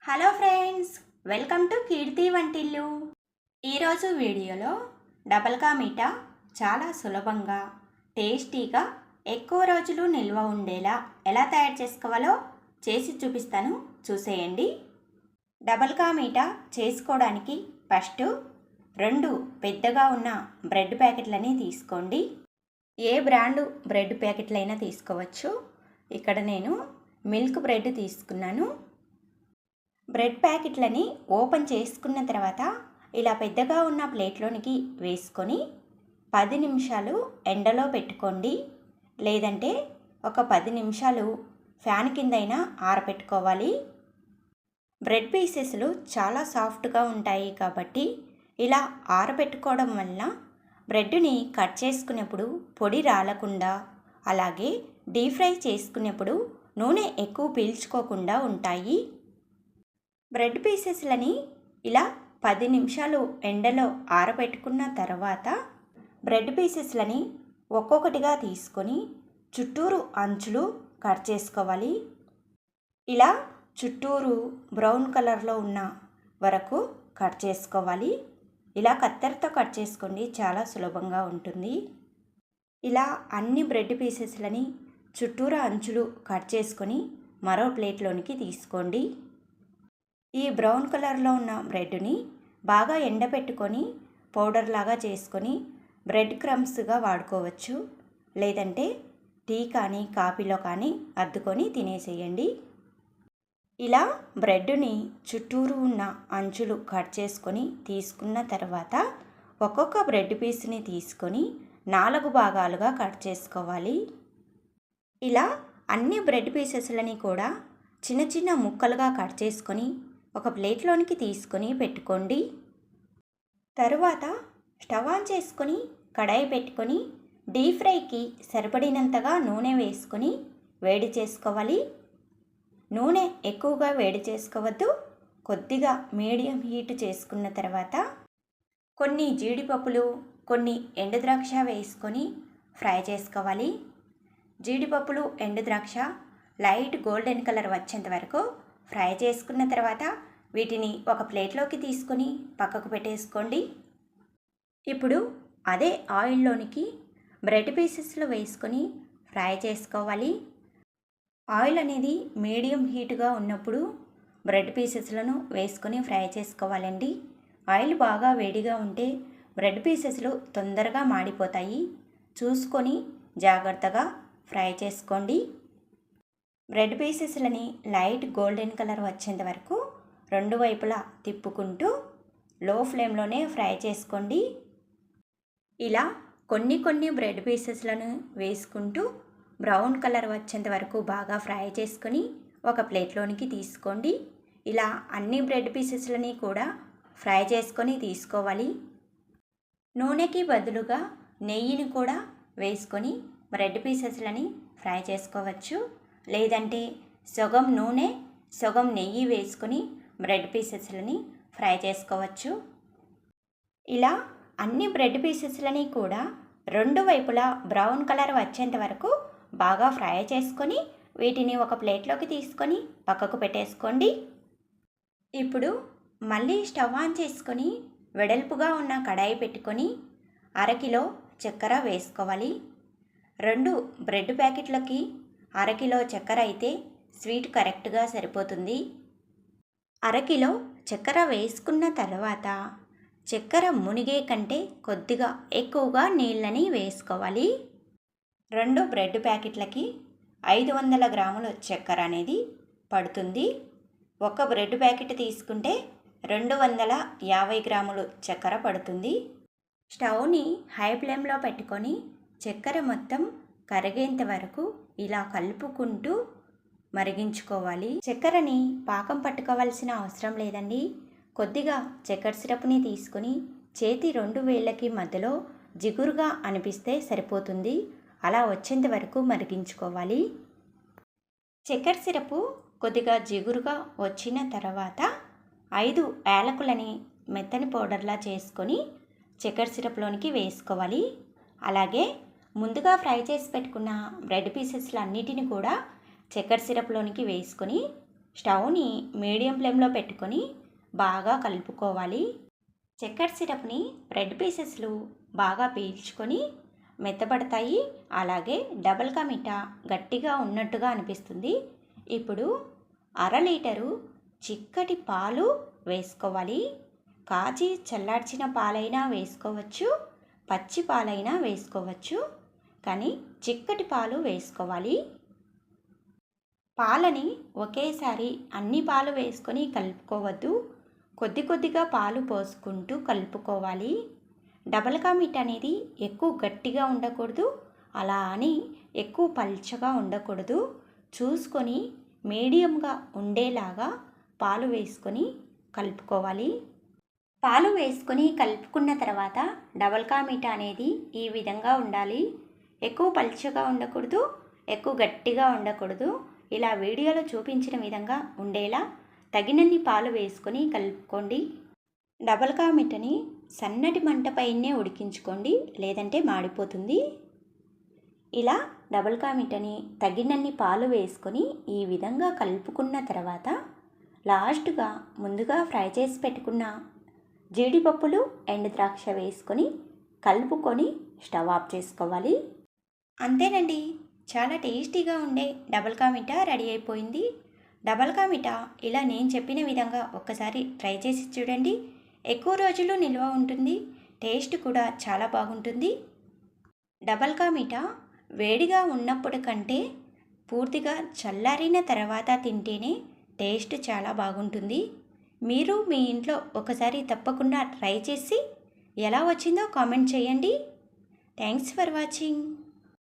Hello friends, welcome to కీర్తి వంటిల్లు. ఈరోజు వీడియోలో డబల్ కా మీఠా చాలా సులభంగా టేస్టీగా ఎక్కువ రోజులు నిల్వ ఉండేలా ఎలా తయారు చేసుకోవాలో చేసి చూపిస్తాను, చూసేయండి. డబల్ కా మీఠా చేసుకోవడానికి ఫస్ట్ 2 పెద్దగా ఉన్న బ్రెడ్ ప్యాకెట్లని తీసుకోండి. ఏ బ్రాండు బ్రెడ్ ప్యాకెట్లైనా తీసుకోవచ్చు. ఇక్కడ నేను మిల్క్ బ్రెడ్ తీసుకున్నాను. బ్రెడ్ ప్యాకెట్లని ఓపెన్ చేసుకున్న తర్వాత ఇలా పెద్దగా ఉన్న ప్లేట్లోనికి వేసుకొని 10 నిమిషాలు ఎండలో పెట్టుకోండి. లేదంటే ఒక 10 నిమిషాలు ఫ్యాన్ కిందైనా ఆరబెట్టుకోవాలి. బ్రెడ్ పీసెస్లు చాలా సాఫ్ట్గా ఉంటాయి కాబట్టి ఇలా ఆరబెట్టుకోవడం వల్ల బ్రెడ్ని కట్ చేసుకునేప్పుడు పొడి రాలకుండా, అలాగే డీప్ ఫ్రై చేసుకునేప్పుడు నూనె ఎక్కువ పీల్చుకోకుండా ఉంటాయి. బ్రెడ్ పీసెస్లని ఇలా 10 నిమిషాలు ఎండలో ఆరబెట్టుకున్న తర్వాత బ్రెడ్ పీసెస్లని ఒక్కొక్కటిగా తీసుకొని చుట్టూరు అంచులు కట్ చేసుకోవాలి. ఇలా చుట్టూరు బ్రౌన్ కలర్లో ఉన్న వరకు కట్ చేసుకోవాలి. ఇలా కత్తెరతో కట్ చేసుకోండి, చాలా సులభంగా ఉంటుంది. ఇలా అన్ని బ్రెడ్ పీసెస్లని చుట్టూరు అంచులు కట్ చేసుకొని మరో ప్లేట్లోనికి తీసుకోండి. ఈ బ్రౌన్ కలర్లో ఉన్న బ్రెడ్ని బాగా ఎండబెట్టుకొని పౌడర్ లాగా చేసుకొని బ్రెడ్ క్రమ్స్గా వాడుకోవచ్చు. లేదంటే టీ కానీ కాఫీలో కానీ అద్దుకొని తినేసేయండి. ఇలా బ్రెడ్ని చుట్టూరు ఉన్న అంచులు కట్ చేసుకొని తీసుకున్న తర్వాత ఒక్కొక్క బ్రెడ్ పీస్ని తీసుకొని 4 భాగాలుగా కట్ చేసుకోవాలి. ఇలా అన్ని బ్రెడ్ పీసెస్లని కూడా చిన్న చిన్న ముక్కలుగా కట్ చేసుకొని ఒక ప్లేట్లోనికి తీసుకొని పెట్టుకోండి. తరువాత స్టవ్ ఆన్ చేసుకొని కడాయి పెట్టుకొని డీప్ ఫ్రైకి సరిపడినంతగా నూనె వేసుకొని వేడి చేసుకోవాలి. నూనె ఎక్కువగా వేడి చేసుకోవద్దు, కొద్దిగా మీడియం హీట్ చేసుకున్న తర్వాత కొన్ని జీడిపప్పులు, కొన్ని ఎండుద్రాక్ష వేసుకొని ఫ్రై చేసుకోవాలి. జీడిపప్పులు, ఎండుద్రాక్ష లైట్ గోల్డెన్ కలర్ వచ్చేంత వరకు ఫ్రై చేసుకున్న తర్వాత వీటిని ఒక ప్లేట్లోకి తీసుకొని పక్కకు పెట్టేసుకోండి. ఇప్పుడు అదే ఆయిల్లోనికి బ్రెడ్ పీసెస్లు వేసుకొని ఫ్రై చేసుకోవాలి. ఆయిల్ అనేది మీడియం హీట్గా ఉన్నప్పుడు బ్రెడ్ పీసెస్లను వేసుకొని ఫ్రై చేసుకోవాలండి. ఆయిల్ బాగా వేడిగా ఉంటే బ్రెడ్ పీసెస్లు తొందరగా మాడిపోతాయి. చూసుకొని జాగ్రత్తగా ఫ్రై చేసుకోండి. బ్రెడ్ పీసెస్లని లైట్ గోల్డెన్ కలర్ వచ్చేంత వరకు 2 వైపులా తిప్పుకుంటూ లో ఫ్లేమ్లోనే ఫ్రై చేసుకోండి. ఇలా కొన్ని బ్రెడ్ పీసెస్లను వేసుకుంటూ బ్రౌన్ కలర్ వచ్చేంత వరకు బాగా ఫ్రై చేసుకొని ఒక ప్లేట్లోనికి తీసుకోండి. ఇలా అన్ని బ్రెడ్ పీసెస్లని కూడా ఫ్రై చేసుకొని తీసుకోవాలి. నూనెకి బదులుగా నెయ్యిని కూడా వేసుకొని బ్రెడ్ పీసెస్లని ఫ్రై చేసుకోవచ్చు. లేదంటే సగం నూనె సగం నెయ్యి వేసుకొని బ్రెడ్ పీసెస్లని ఫ్రై చేసుకోవచ్చు. ఇలా అన్ని బ్రెడ్ పీసెస్లని కూడా 2 వైపులా బ్రౌన్ కలర్ వచ్చేంత వరకు బాగా ఫ్రై చేసుకొని వీటిని ఒక ప్లేట్లోకి తీసుకొని పక్కకు పెట్టేసుకోండి. ఇప్పుడు మళ్ళీ స్టవ్ ఆన్ చేసుకొని వెడల్పుగా ఉన్న కడాయి పెట్టుకొని 1/2 కిలో చక్కెర వేసుకోవాలి. 2 బ్రెడ్ ప్యాకెట్లకి 1/2 కిలో చక్కెర అయితే స్వీట్ కరెక్ట్గా సరిపోతుంది. 1/2 కిలో చక్కెర వేసుకున్న తర్వాత చక్కెర మునిగే కంటే కొద్దిగా ఎక్కువగా నీళ్ళని వేసుకోవాలి. 2 బ్రెడ్ ప్యాకెట్లకి 500 గ్రాముల చక్కెర అనేది పడుతుంది. ఒక బ్రెడ్ ప్యాకెట్ తీసుకుంటే 250 గ్రాములు చక్కెర పడుతుంది. స్టవ్ని హై ఫ్లేమ్లో పెట్టుకొని చక్కెర మొత్తం కరిగేంత వరకు ఇలా కలుపుకుంటూ మరిగించుకోవాలి. చక్కెరని పాకం పట్టుకోవాల్సిన అవసరం లేదండి. కొద్దిగా చక్కెర సిరప్ని తీసుకొని చేతి 2 వేళ్ళకి మధ్యలో జిగురుగా అనిపిస్తే సరిపోతుంది. అలా వచ్చేంత వరకు మరిగించుకోవాలి. చక్కెర సిరపు కొద్దిగా జిగురుగా వచ్చిన తర్వాత 5 యాలకులని మెత్తని పౌడర్లా చేసుకొని చక్కెర సిరప్లోనికి వేసుకోవాలి. అలాగే ముందుగా ఫ్రై చేసి పెట్టుకున్న బ్రెడ్ పీసెస్లు అన్నిటిని కూడా చక్కెర సిరప్లోనికి వేసుకొని స్టవ్ని మీడియం ఫ్లేమ్లో పెట్టుకొని బాగా కలుపుకోవాలి. చక్కెర సిరప్ని బ్రెడ్ పీసెస్లు బాగా పీల్చుకొని మెత్తబడతాయి. అలాగే డబల్ కా మీఠా గట్టిగా ఉన్నట్టుగా అనిపిస్తుంది. ఇప్పుడు అర లీటరు చిక్కటి పాలు వేసుకోవాలి. కాచి చల్లార్చిన పాలైనా వేసుకోవచ్చు, పచ్చి పాలైనా వేసుకోవచ్చు, కానీ చిక్కటి పాలు వేసుకోవాలి. పాలని ఒకేసారి అన్ని పాలు వేసుకొని కలుపుకోవద్దు. కొద్ది కొద్దిగా పాలు పోసుకుంటూ కలుపుకోవాలి. డబల్ కా మీఠా అనేది ఎక్కువ గట్టిగా ఉండకూడదు, అలా అని ఎక్కువ పల్చగా ఉండకూడదు. చూసుకొని మీడియంగా ఉండేలాగా పాలు వేసుకొని కలుపుకోవాలి. పాలు వేసుకొని కలుపుకున్న తర్వాత డబల్ కా మీఠా అనేది ఈ విధంగా ఉండాలి. ఎక్కువ పల్చగా ఉండకూడదు, ఎక్కువ గట్టిగా ఉండకూడదు. ఇలా వీడియోలో చూపించిన విధంగా ఉండేలా తగినన్ని పాలు వేసుకొని కలుపుకోండి. డబల్ కా మీఠాని సన్నటి మంటపైనే ఉడికించుకోండి, లేదంటే మాడిపోతుంది. ఇలా డబల్ కా మీఠాని తగినన్ని పాలు వేసుకొని ఈ విధంగా కలుపుకున్న తర్వాత లాస్ట్గా ముందుగా ఫ్రై చేసి పెట్టుకున్న జీడిపప్పులు, ఎండు ద్రాక్ష వేసుకొని కలుపుకొని స్టవ్ ఆఫ్ చేసుకోవాలి. అంతేనండి, చాలా టేస్టీగా ఉండే డబల్ కా మీఠా రెడీ అయిపోయింది. డబల్ కా మీఠా ఇలా నేను చెప్పిన విధంగా ఒక్కసారి ట్రై చేసి చూడండి. ఎక్కువ రోజులు నిల్వ ఉంటుంది, టేస్ట్ కూడా చాలా బాగుంటుంది. డబల్ కా మీఠా వేడిగా ఉన్నప్పుడు కంటే పూర్తిగా చల్లారిన తర్వాత తింటేనే టేస్ట్ చాలా బాగుంటుంది. మీరు మీ ఇంట్లో ఒకసారి తప్పకుండా ట్రై చేసి ఎలా వచ్చిందో కామెంట్ చేయండి. Thanks for watching.